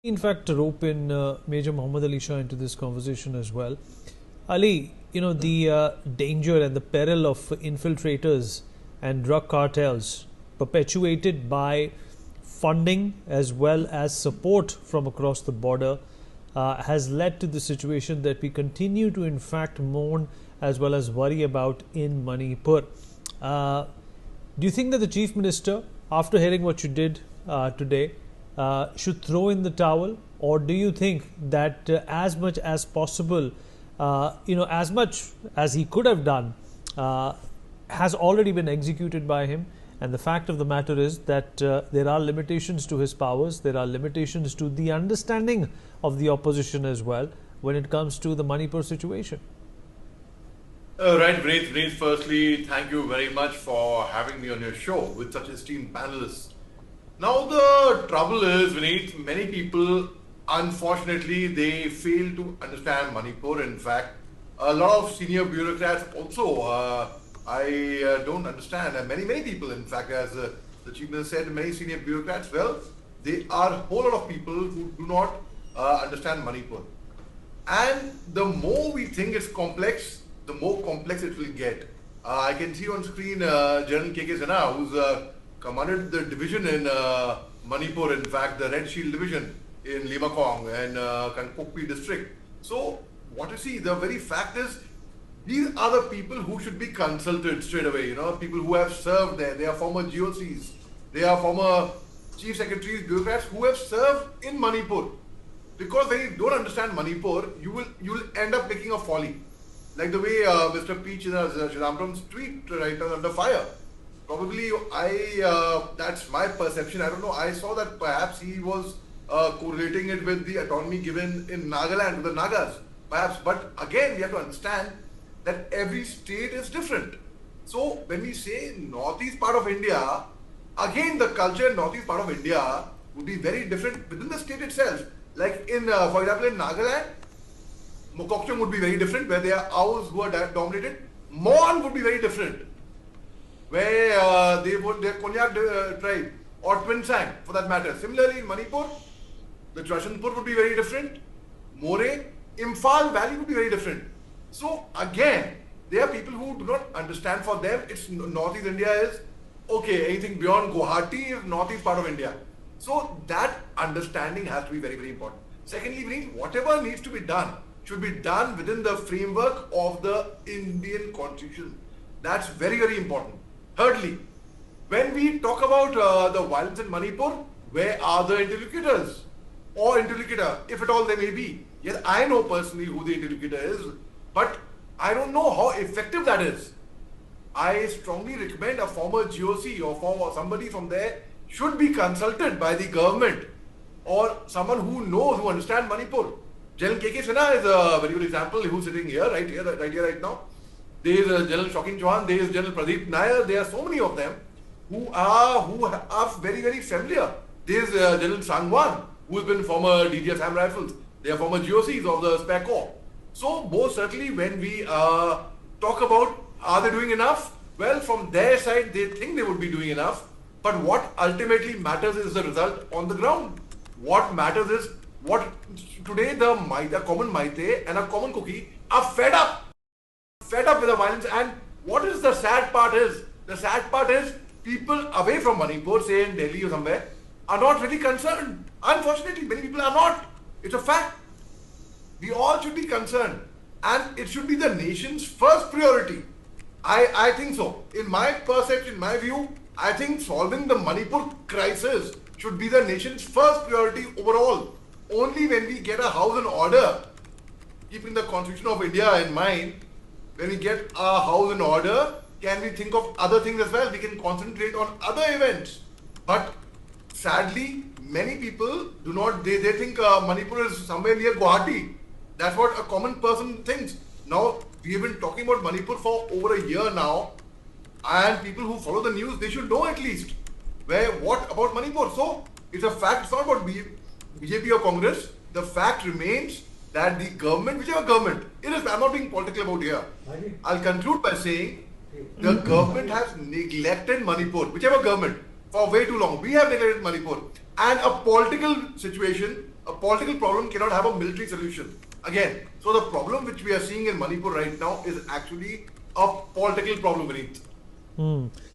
In fact, to rope in Major Mohd Ali Shah into this conversation as well. Ali, the danger and the peril of infiltrators and drug cartels perpetuated by funding as well as support from across the border has led to the situation that we continue to in fact mourn as well as worry about in Manipur. Do you think that the Chief Minister, after hearing what you did today, should throw in the towel, or do you think that as much as possible, as much as he could have done, has already been executed by him? And the fact of the matter is that there are limitations to his powers, there are limitations to the understanding of the opposition as well when it comes to the Manipur situation. Right, Vineet, firstly, thank you very much for having me on your show with such esteemed panelists. Now the trouble is, Vineet, many people, unfortunately, they fail to understand Manipur. In fact, a lot of senior bureaucrats also, I don't understand. And many people, in fact, as the Chief Minister said, many senior bureaucrats, well, they are a whole lot of people who do not understand Manipur. And the more we think it's complex, the more complex it will get. I can see on screen General K.K. Sinha, who's commanded the division in Manipur, in fact, the Red Shield division in Limakong and Kankokpi district. So, what you see, the very fact is, these are the people who should be consulted straight away, people who have served there. They are former GOCs, they are former chief secretaries, bureaucrats who have served in Manipur. Because when you don't understand Manipur, you will end up making a folly. Like the way Mr. P. Chidabaram's tweet right now under fire. Probably that's my perception. I don't know. I saw that perhaps he was correlating it with the autonomy given in Nagaland to the Nagas. Perhaps. But again, we have to understand that every state is different. So when we say northeast part of India, again the culture in northeast part of India would be very different within the state itself. Like in, for example, in Nagaland, Mokokchung would be very different, where there are Aos who are dominated. Mon would be very different, where their Konyak tribe, or Twinsang for that matter. Similarly in Manipur, the Chashanpur would be very different. More, Imphal Valley would be very different. So again, there are people who do not understand. For them, it's northeast India is okay. Anything beyond Guwahati is northeast part of India. So that understanding has to be very, very important. Secondly, whatever needs to be done should be done within the framework of the Indian Constitution. That's very, very important. Thirdly, when we talk about the violence in Manipur, where are the interlocutors or interlocutor, if at all they may be? Yes, I know personally who the interlocutor is, but I don't know how effective that is. I strongly recommend a former GOC or somebody from there should be consulted by the government or someone who knows, who understands Manipur. General K.K. Sinha is a very good example, who's sitting here, right now. There is General Shaukin Chauhan, there is General Pradeep Nair, there are so many of them who are very, very familiar. There is General Sangwan, who has been former DG Assam Rifles. They are former GOCs of the Spare Corps. So, most certainly when we talk about are they doing enough? Well, from their side, they think they would be doing enough. But what ultimately matters is the result on the ground. What matters is what today the common Maite and a common Kuki are fed up with the violence. And what is the sad part is? The sad part is people away from Manipur, say in Delhi or somewhere, are not really concerned. Unfortunately, many people are not. It's a fact. We all should be concerned. And it should be the nation's first priority. I think so. In my perception, in my view, I think solving the Manipur crisis should be the nation's first priority overall. Only when we get a house in order, keeping the Constitution of India in mind, when we get a house in order, can we think of other things as well? We can concentrate on other events. But sadly, many people do not, they think Manipur is somewhere near Guwahati. That's what a common person thinks. Now, we have been talking about Manipur for over a year now, and people who follow the news, they should know at least what about Manipur. So, it's a fact, it's not about BJP or Congress. The fact remains that the government, whichever government, I'm not being political about here. I'll conclude by saying the government has neglected Manipur, whichever government, for way too long. We have neglected Manipur. And a political situation A political problem cannot have a military solution. Again, so the problem which we are seeing in Manipur right now is actually a political problem, Vineet.